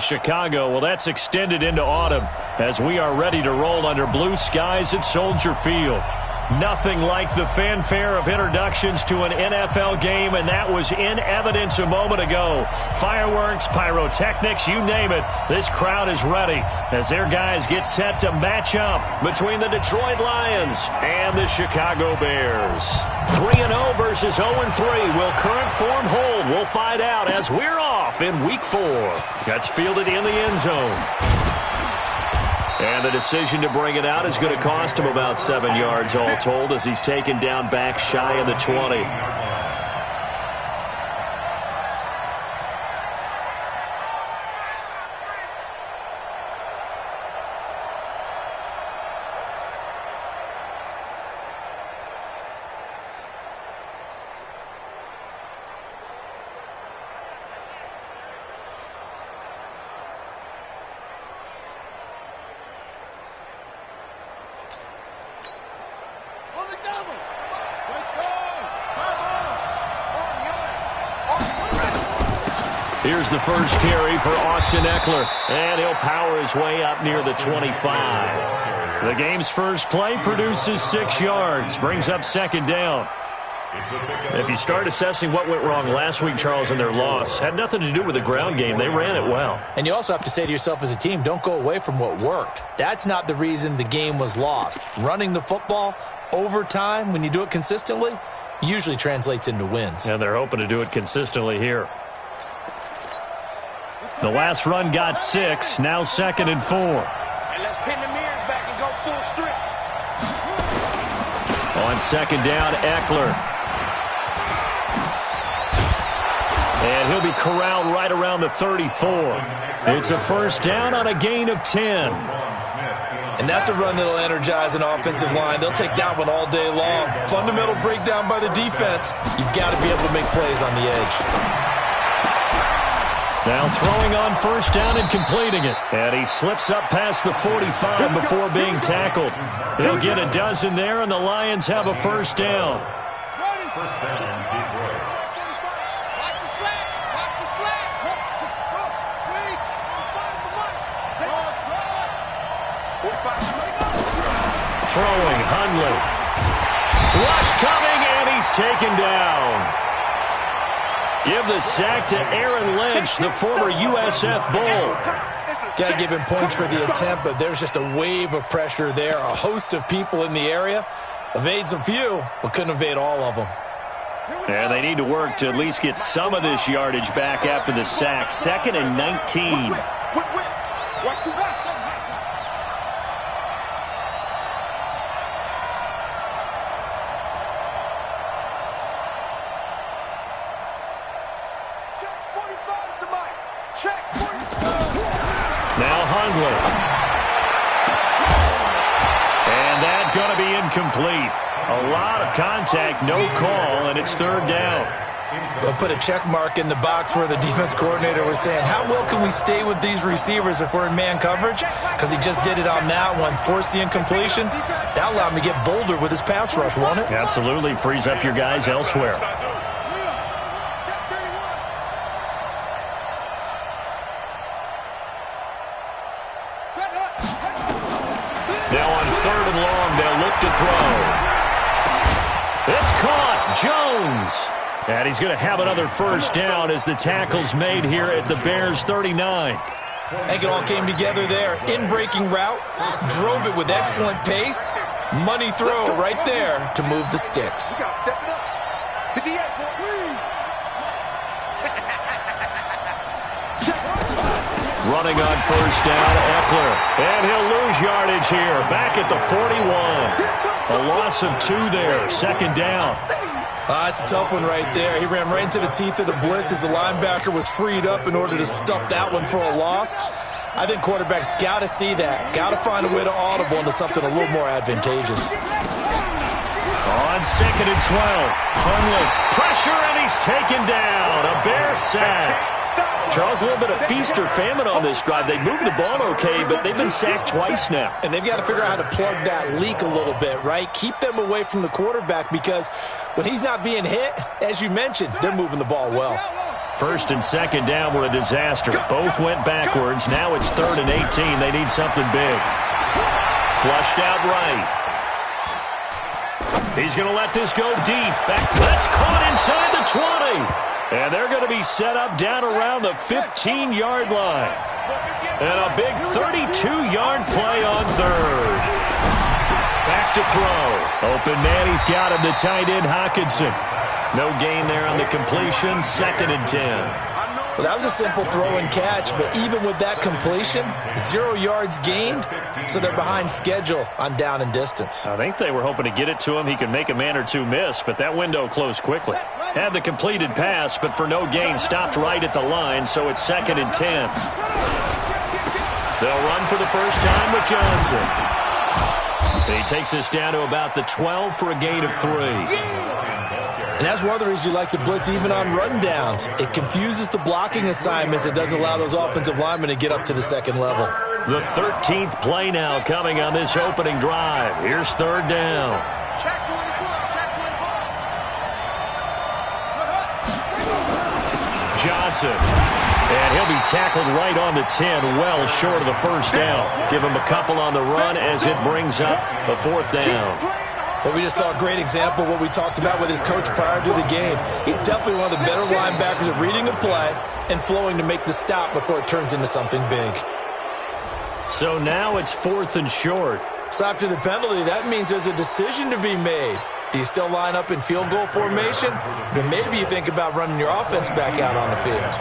Chicago, well, that's extended into autumn as we are ready to roll under blue skies at Soldier Field. Nothing like the fanfare of introductions to an NFL game, and that was in evidence a moment ago. Fireworks, pyrotechnics, you name it. This crowd is ready as their guys get set to match up between the Detroit Lions and the Chicago Bears. 3-0 versus 0-3. Will current form hold? We'll find out as we're off in Week 4. That's fielded in the end zone. And the decision to bring it out is going to cost him about 7 yards all told as he's taken down back shy of the 20. Here's the first carry for Austin Eckler, and he'll power his way up near the 25. The game's first play produces 6 yards, brings up second down. If you start assessing what went wrong last week, Charles, in their loss, had nothing to do with the ground game. They ran it well. And you also have to say to yourself as a team, don't go away from what worked. That's not the reason the game was lost. Running the football over time, when you do it consistently, usually translates into wins. And they're hoping to do it consistently here. The last run got 6, now 2nd and 4. And let's pin the mirrors back and go full strip. On second down, Eckler. And he'll be corralled right around the 34. It's a first down on a gain of 10. And that's a run that'll energize an offensive line. They'll take that one all day long. Fundamental breakdown by the defense. You've got to be able to make plays on the edge. Now throwing on first down and completing it. And he slips up past the 45 before being tackled. He'll get a dozen there, and the Lions have a first down. First down, Detroit. Watch the slant. Watch the slant. Throwing, Hundley. Rush coming, and he's taken down. Give the sack to Aaron Lynch, the former USF Bull. Got to give him points for the attempt, but there's just a wave of pressure there. A host of people in the area. Evades a few, but couldn't evade all of them. And they need to work to at least get some of this yardage back after the sack. 2nd and 19. Watch the rush. Now Hundley. And that's going to be incomplete. A lot of contact, no call, and it's third down. They'll put a check mark in the box where the defense coordinator was saying, how well can we stay with these receivers if we're in man coverage? Because he just did it on that one, forced the incompletion. That allowed him to get bolder with his pass rush, won't it? Absolutely, frees up your guys elsewhere. Now on 3rd and long, they'll look to throw. It's caught. Jones. And he's going to have another first down as the tackle's made here at the Bears' 39. I think it all came together there. In-breaking route, drove it with excellent pace. Money throw right there to move the sticks. Running on first down, Eckler. And he'll lose yardage here. Back at the 41. A loss of 2 there. 2nd down. That's a tough one right there. He ran right into the teeth of the blitz as the linebacker was freed up in order to stuff that one for a loss. I think quarterbacks got to see that. Got to find a way to audible into something a little more advantageous. On 2nd and 12. Hundley. Pressure, and he's taken down. A Bear sack. Charles, a little bit of feast or famine on this drive. They moved the ball okay, but they've been sacked twice now. And they've got to figure out how to plug that leak a little bit, right? Keep them away from the quarterback because when he's not being hit, as you mentioned, they're moving the ball well. First and second down were a disaster. Both went backwards. Now it's 3rd and 18. They need something big. Flushed out right. He's going to let this go deep. That's caught inside the 20. And they're going to be set up down around the 15-yard line. And a big 32-yard play on 3rd. Back to throw. Open man, he's got him, the tight end, Hockenson. No gain there on the completion, 2nd and 10. Well, that was a simple throw and catch, but even with that completion, 0 yards gained, so they're behind schedule on down and distance. I think they were hoping to get it to him. He could make a man or two miss, but that window closed quickly. Had the completed pass, but for no gain, stopped right at the line, so it's 2nd and 10. They'll run for the first time with Johnson. He takes us down to about the 12 for a gain of 3. And that's one of the reasons you like to blitz even on rundowns. It confuses the blocking assignments. It doesn't allow those offensive linemen to get up to the second level. The 13th play now coming on this opening drive. Here's 3rd down. Johnson. And he'll be tackled right on the 10, well short of the first down. Give him a couple on the run as it brings up a 4th down. Well, we just saw a great example of what we talked about with his coach prior to the game. He's definitely one of the better linebackers at reading a play and flowing to make the stop before it turns into something big. So now it's 4th and short. So after the penalty, that means there's a decision to be made. Do you still line up in field goal formation? Or maybe you think about running your offense back out on the field.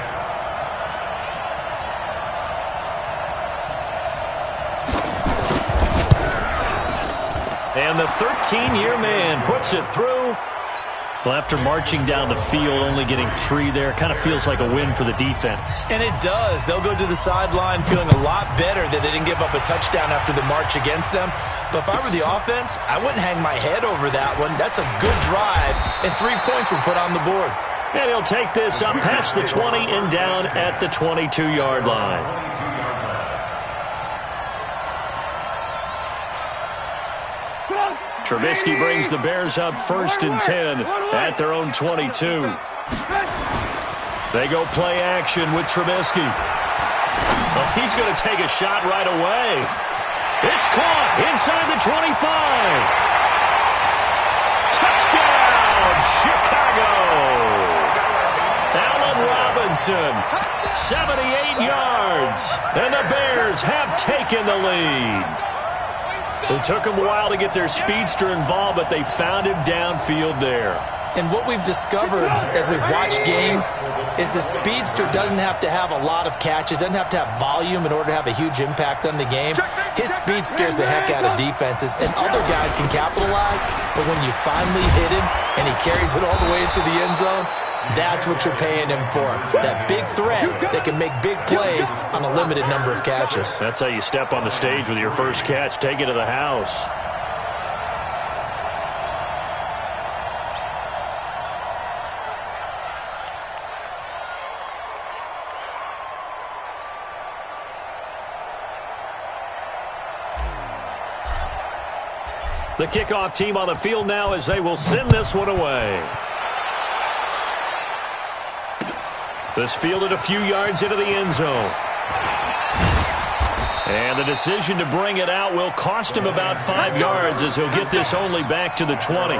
And the 13-year man puts it through. Well, after marching down the field, only getting 3 there, kind of feels like a win for the defense. And it does. They'll go to the sideline feeling a lot better that they didn't give up a touchdown after the march against them. But if I were the offense, I wouldn't hang my head over that one. That's a good drive, and 3 points were put on the board. And he'll take this up past the 20 and down at the 22-yard line. Trubisky brings the Bears up 1st and 10 at their own 22. They go play action with Trubisky. Well, he's going to take a shot right away. It's caught inside the 25. Touchdown, Chicago. Allen Robinson, 78 yards. And the Bears have taken the lead. It took them a while to get their speedster involved, but they found him downfield there. And what we've discovered as we've watched games is the speedster doesn't have to have a lot of catches, doesn't have to have volume in order to have a huge impact on the game. His speed scares the heck out of defenses, and other guys can capitalize, but when you finally hit him and he carries it all the way into the end zone, that's what you're paying him for. That big threat that can make big plays on a limited number of catches. That's how you step on the stage with your first catch. Take it to the house. The kickoff team on the field now as they will send this one away. This fielded a few yards into the end zone. And the decision to bring it out will cost him about 5 yards as he'll get this only back to the 20.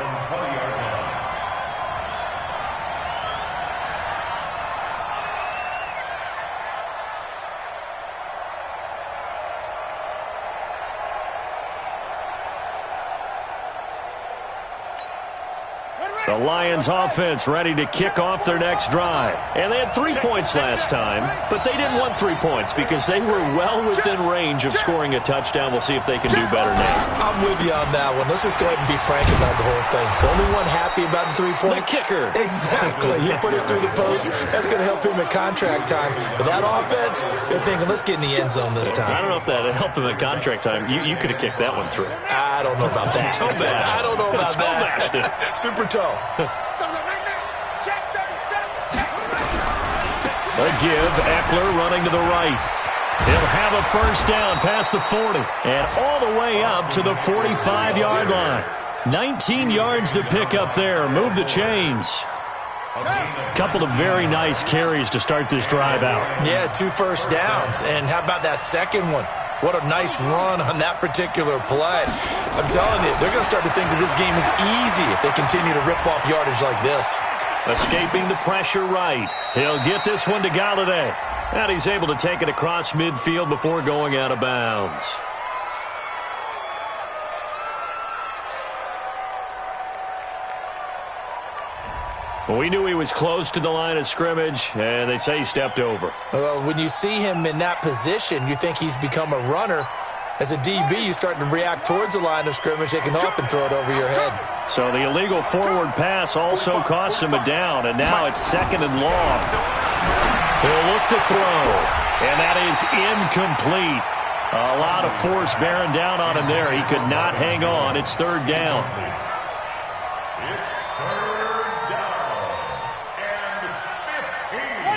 The Lions offense ready to kick off their next drive. And they had 3 points last time, but they didn't want 3 points because they were well within range of scoring a touchdown. We'll see if they can do better now. I'm with you on that one. Let's just go ahead and be frank about the whole thing. The only one happy about the 3-point? The kicker. Exactly. You put it through the post. That's going to help him at contract time. But that offense, they're thinking, let's get in the end zone this time. I don't know if that would help him at contract time. You could have kicked that one through. I don't know about that. Toe bash. I don't know about Toe that. bashed it. Super toe. A give, Eckler running to the right. He'll have a first down past the 40 and all the way up to the 45-yard line. 19 yards to pick up there. Move the chains. Couple of very nice carries to start this drive out. Yeah, 2 first downs. And how about that second one? What a nice run on that particular play. I'm telling you, they're going to start to think that this game is easy if they continue to rip off yardage like this. Escaping the pressure right. He'll get this one to Galladay. And he's able to take it across midfield before going out of bounds. We knew he was close to the line of scrimmage, and they say he stepped over. Well, when you see him in that position, you think he's become a runner. As a DB, you start to react towards the line of scrimmage. They can often throw it over your head. So the illegal forward pass also costs him a down, and now it's 2nd and long. He'll look to throw, and that is incomplete. A lot of force bearing down on him there. He could not hang on. It's 3rd down.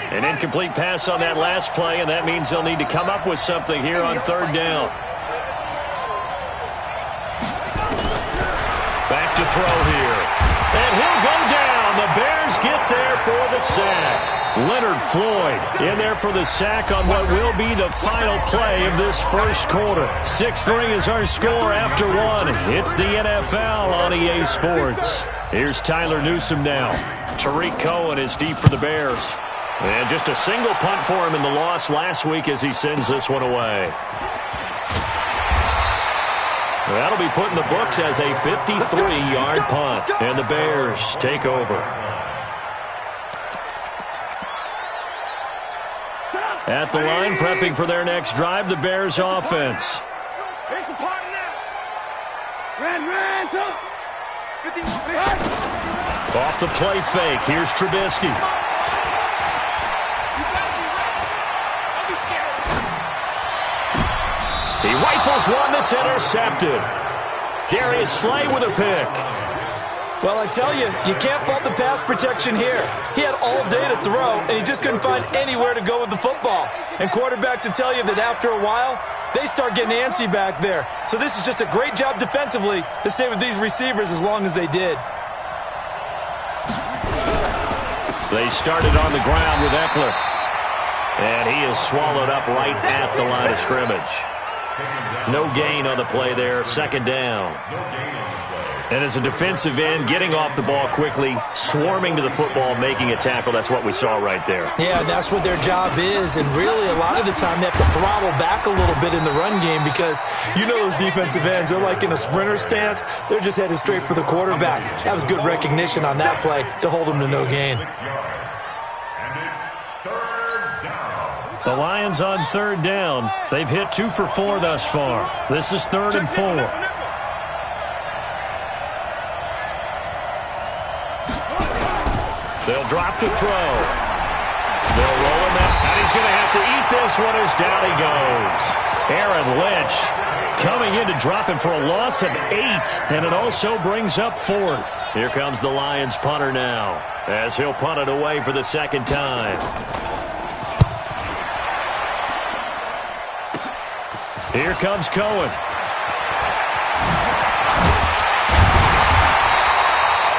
An incomplete pass on that last play, and that means they'll need to come up with something here on 3rd down. Back to throw here. And he'll go down. The Bears get there for the sack. Leonard Floyd in there for the sack on what will be the final play of this first quarter. 6-3 is our score after 1. It's the NFL on EA Sports. Here's Tyler Newsome now. Tariq Cohen is deep for the Bears. And just a single punt for him in the loss last week as he sends this one away. That'll be put in the books as a 53-yard punt. And the Bears take over. At the line, prepping for their next drive, the Bears offense. Off the play fake, here's Trubisky. He rifles one that's intercepted. Darius Slay with a pick. Well, I tell you, you can't fault the pass protection here. He had all day to throw, and he just couldn't find anywhere to go with the football. And quarterbacks will tell you that after a while, they start getting antsy back there. So this is just a great job defensively to stay with these receivers as long as they did. They started on the ground with Eckler. And he is swallowed up right at the line of scrimmage. No gain on the play there, 2nd down. And as a defensive end, getting off the ball quickly, swarming to the football, making a tackle, that's what we saw right there. Yeah, that's what their job is, and really a lot of the time they have to throttle back a little bit in the run game because you know those defensive ends, they're like in a sprinter stance, they're just headed straight for the quarterback. That was good recognition on that play to hold them to no gain. The Lions on 3rd down. They've hit 2 for 4 thus far. This is 3rd and 4. They'll drop to throw. They'll roll him out, and he's going to have to eat this one as down he goes. Aaron Lynch coming in to drop him for a loss of 8, and it also brings up 4th. Here comes the Lions punter now as he'll punt it away for the 2nd time. Here comes Cohen.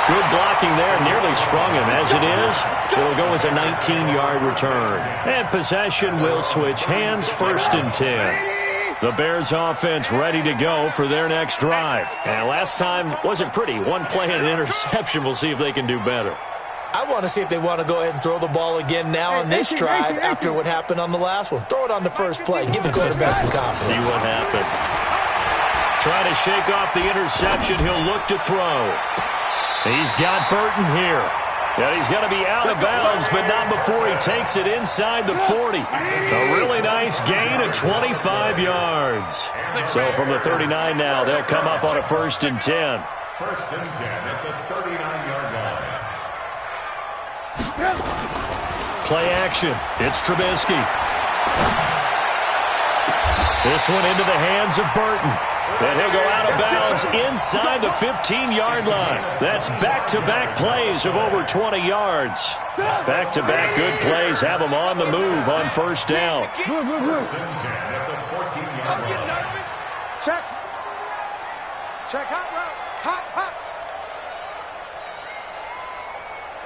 Good blocking there, nearly sprung him. As it is, it'll go as a 19-yard return. And possession will switch hands, 1st and 10. The Bears offense ready to go for their next drive. And last time wasn't pretty. One play and an interception. We'll see if they can do better. I want to see if they want to go ahead and throw the ball again now on this drive after what happened on the last one. Throw it on the first play. Give the quarterback some confidence. See what happens. Try to shake off the interception. He'll look to throw. He's got Burton here. Yeah, he's got to be out of bounds, but not before he takes it inside the 40. A really nice gain of 25 yards. So from the 39 now, they'll come up on a 1st and 10. 1st and 10 at the 39-yard line. Play action. It's Trubisky. This one into the hands of Burton. And he'll go out of bounds inside the 15-yard line. That's back-to-back plays of over 20 yards. Back-to-back good plays have him on the move on 1st down. 1st and 10 at the 14-yard line. Check. Check. Hot route. Hot.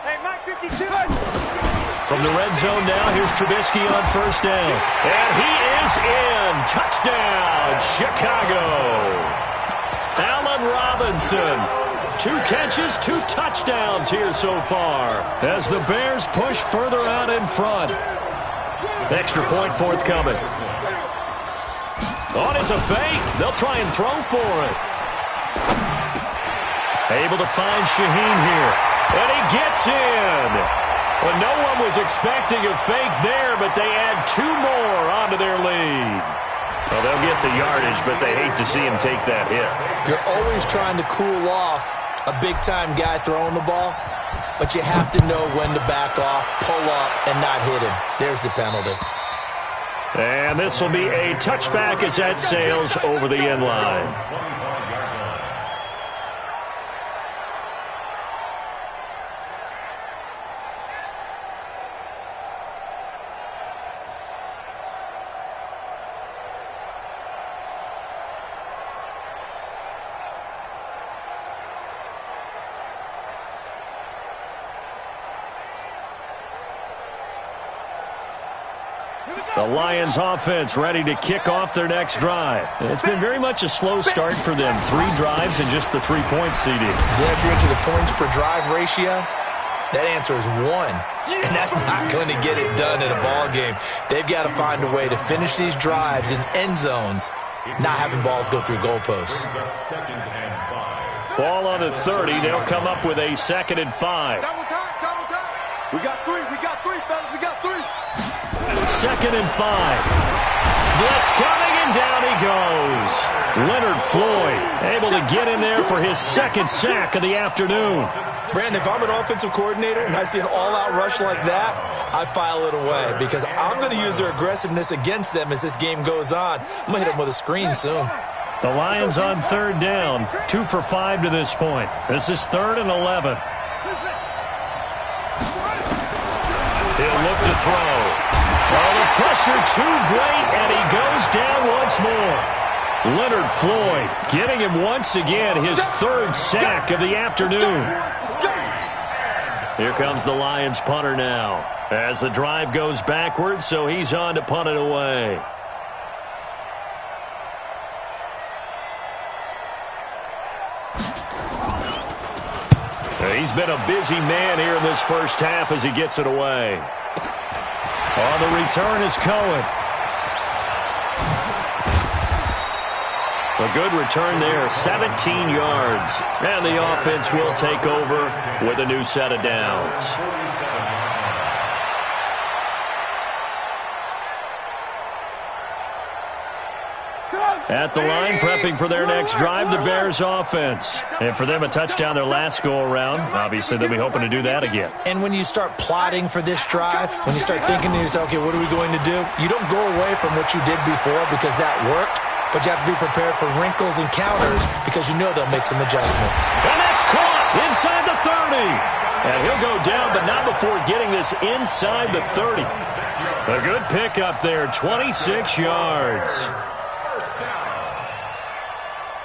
Hey, Mike. From the red zone now, here's Trubisky on first down. And he is in. Touchdown, Chicago. Allen Robinson. 2 catches, 2 touchdowns here so far as the Bears push further out in front. Extra point forthcoming. Oh, it's a fake. They'll try and throw for it. Able to find Shaheen here. And he gets in. Well, no one was expecting a fake there, but they add 2 more onto their lead. Well, they'll get the yardage, but they hate to see him take that hit. You're always trying to cool off a big-time guy throwing the ball, but you have to know when to back off, pull up, and not hit him. There's the penalty. And this will be a touchback as that sails over the end line. The Lions offense ready to kick off their next drive. It's been very much a slow start for them. 3 drives and just the 3-point CD. Yeah, if you're into the points per drive ratio, that answer is 1. And that's not going to get it done in a ball game. They've got to find a way to finish these drives in end zones, not having balls go through goalposts. Ball on the 30. They'll come up with a 2nd and 5. Double time. We got 3, fellas. We got 3. 2nd and 5. Blitz coming, and down he goes. Leonard Floyd able to get in there for his 2nd sack of the afternoon. Brandon, if I'm an offensive coordinator and I see an all-out rush like that, I file it away because I'm going to use their aggressiveness against them as this game goes on. I'm going to hit them with a screen soon. The Lions on 3rd down. 2 for 5 to this point. This is 3rd and 11. He'll look to throw. Oh, the pressure too great, and he goes down once more. Leonard Floyd getting him once again, his 3rd sack of the afternoon. Here comes the Lions punter now as the drive goes backwards, so he's on to punt it away. He's been a busy man here in this first half as he gets it away. On the return is Cohen. A good return there, 17 yards. And the offense will take over with a new set of downs. At the line, prepping for their next drive, the Bears offense. And for them, a touchdown their last go-around. Obviously, they'll be hoping to do that again. And when you start plotting for this drive, when you start thinking to yourself, okay, what are we going to do? You don't go away from what you did before because that worked, but you have to be prepared for wrinkles and counters because you know they'll make some adjustments. And that's caught inside the 30. And he'll go down, but not before getting this inside the 30. A good pickup there, 26 yards.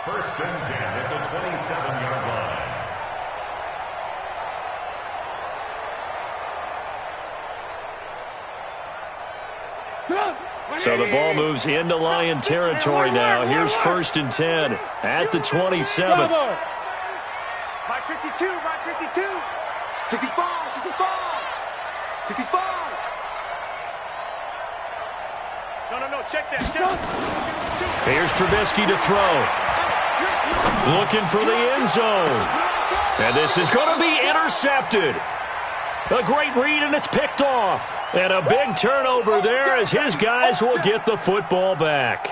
First and 10 at the 27-yard line. So the ball moves into Lion territory now. Here's 1st and 10 at the 27. Right 52, right 52. 65. No, check that. Here's Trubisky to throw. Looking for the end zone. And this is going to be intercepted. A great read, and it's picked off. And a big turnover there as his guys will get the football back.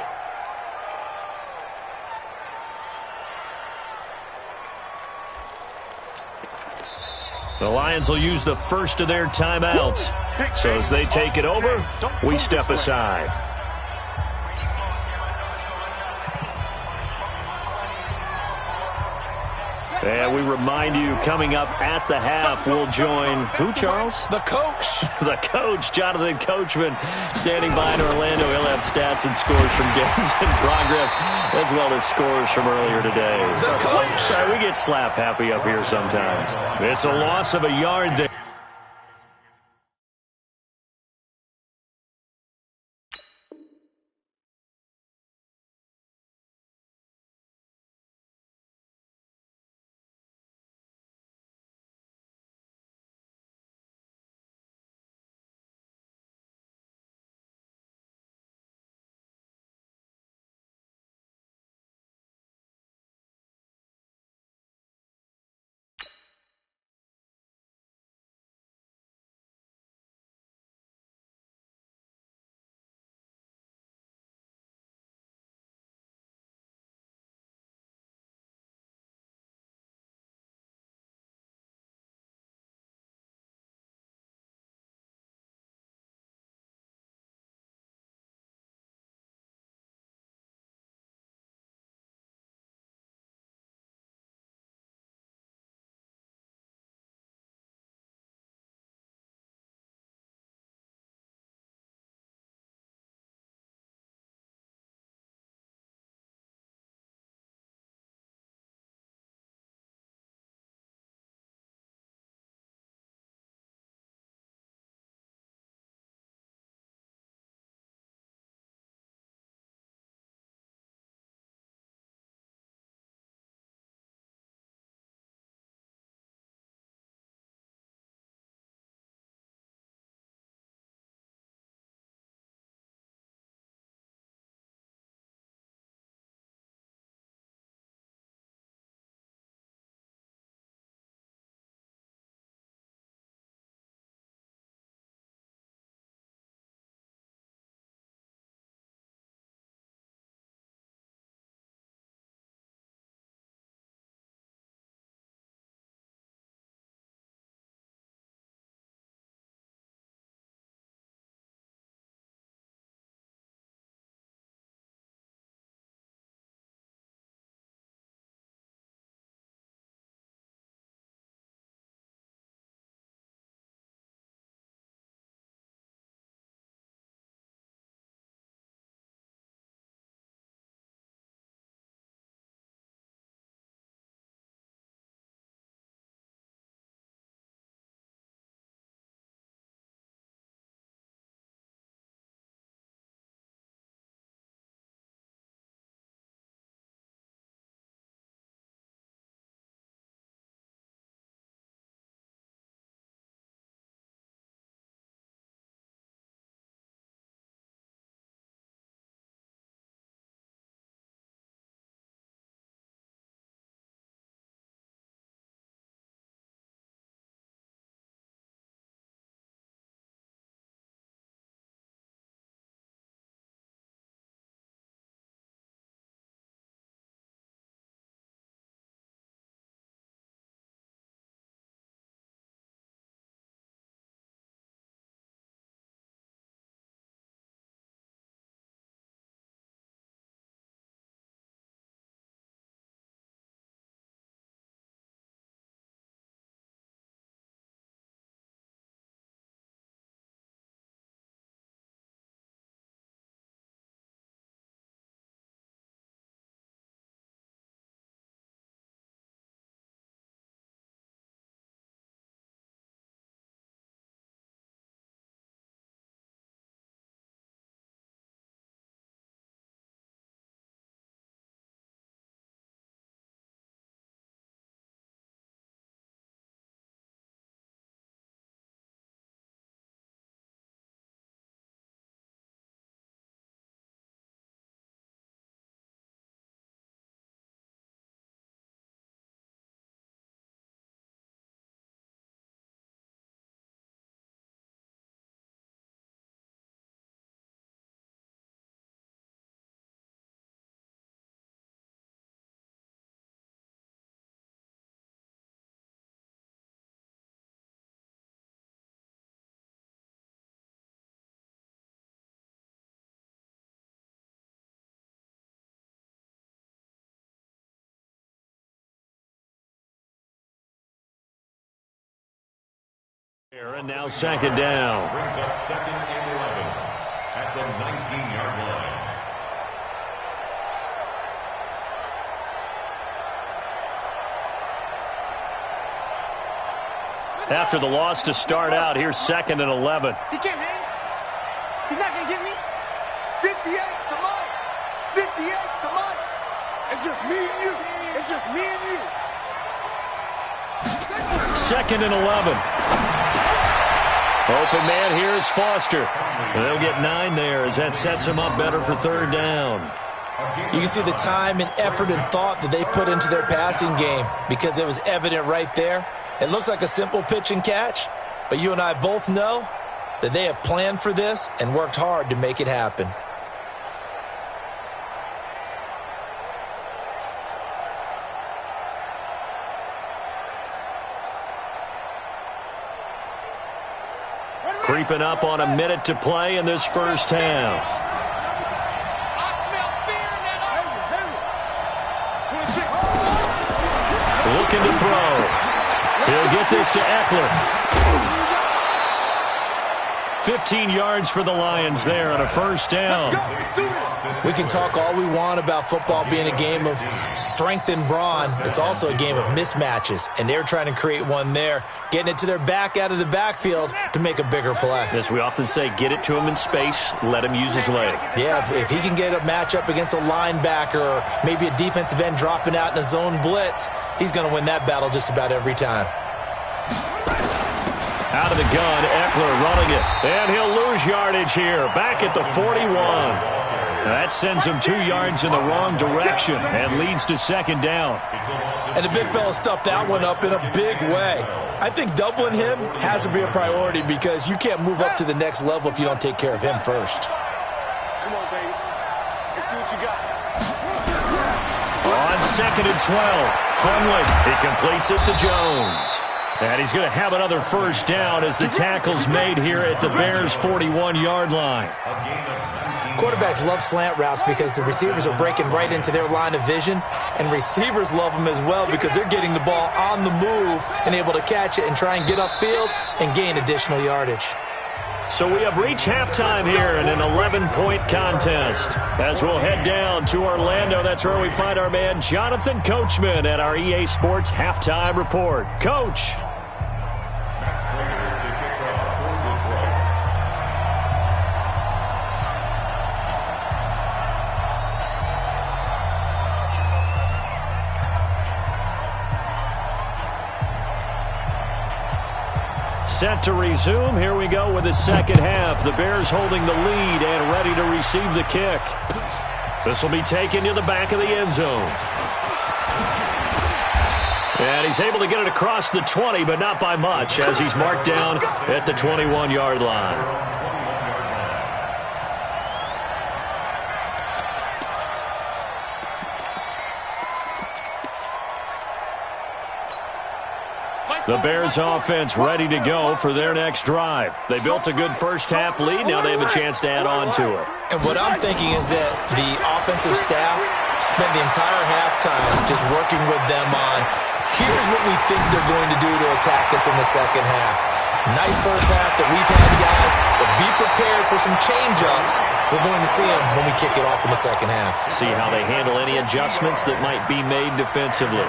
The Lions will use the first of their timeouts. So as they take it over, we step aside. And we remind you, coming up at the half, we'll join who, Charles? The coach. The coach, Jonathan Coachman, standing by in Orlando. He'll have stats and scores from games in progress, as well as scores from earlier today. The coach. We get slap happy up here sometimes. It's a loss of a yard there. And now second down. Brings up 2nd and 11 at the 19-yard line. After the loss to start out, here's 2nd and 11. He can't hang. He's not going to get me. 58's the money. 58's the money. It's just me and you. It's just me and you. 2nd and 11. Open man here is Foster. They'll get 9 there as that sets him up better for 3rd down. You can see the time and effort and thought that they put into their passing game because it was evident right there. It looks like a simple pitch and catch, but you and I both know that they have planned for this and worked hard to make it happen. Creeping up on a minute to play in this first half. Looking to throw. He'll get this to Eckler. 15 yards for the Lions there on a first down. We can talk all we want about football being a game of strength and brawn. It's also a game of mismatches, and they're trying to create one there, getting it to their back out of the backfield to make a bigger play. As we often say, get it to him in space, let him use his leg. Yeah, if he can get a matchup against a linebacker or maybe a defensive end dropping out in a zone blitz, he's going to win that battle just about every time. Out of the gun, Eckler running it. And he'll lose yardage here. Back at the 41. That sends him 2 yards in the wrong direction and leads to 2nd down. And the big fella stuffed that one up in a big way. I think doubling him has to be a priority because you can't move up to the next level if you don't take care of him first. Come on, baby. Let's see what you got. On 2nd and 12, Hunley. He completes it to Jones. And he's going to have another first down as the tackle's made here at the Bears' 41-yard line. Quarterbacks love slant routes because the receivers are breaking right into their line of vision, and receivers love them as well because they're getting the ball on the move and able to catch it and try and get upfield and gain additional yardage. So we have reached halftime here in an 11-point contest. As we'll head down to Orlando, that's where we find our man Jonathan Coachman at our EA Sports Halftime Report. Coach. Set to resume. Here we go with the second half. The Bears holding the lead and ready to receive the kick. This will be taken to the back of the end zone. And he's able to get it across the 20, but not by much, as he's marked down at the 21-yard line. The Bears offense ready to go for their next drive. They built a good first half lead. Now they have a chance to add on to it. And what I'm thinking is that the offensive staff spent the entire halftime just working with them on, here's what we think they're going to do to attack us in the second half. Nice first half that we've had, guys, but be prepared for some change-ups. We're going to see them when we kick it off in the second half. See how they handle any adjustments that might be made defensively.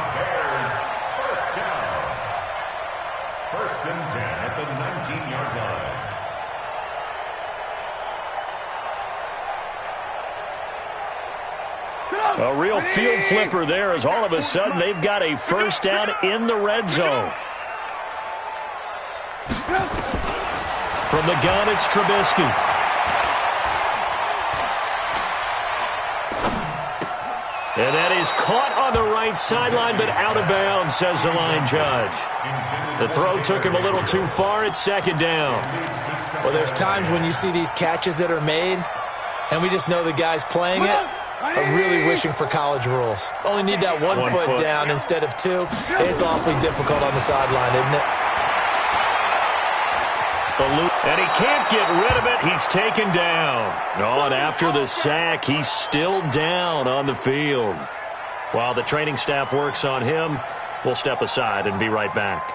A real field flipper there as all of a sudden they've got a first down in the red zone. From the gun, it's Trubisky. And that is caught on the right sideline, but out of bounds, says the line judge. The throw took him a little too far. It's second down. Well, there's times when you see these catches that are made, and we just know the guys playing it are really wishing for college rules. Only need that one foot down instead of 2. It's awfully difficult on the sideline, isn't it? And he can't get rid of it. He's taken down. Oh, and after the sack, he's still down on the field. While the training staff works on him, we'll step aside and be right back.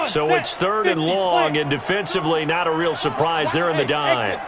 So it's third and long, and defensively not a real surprise there in the dime.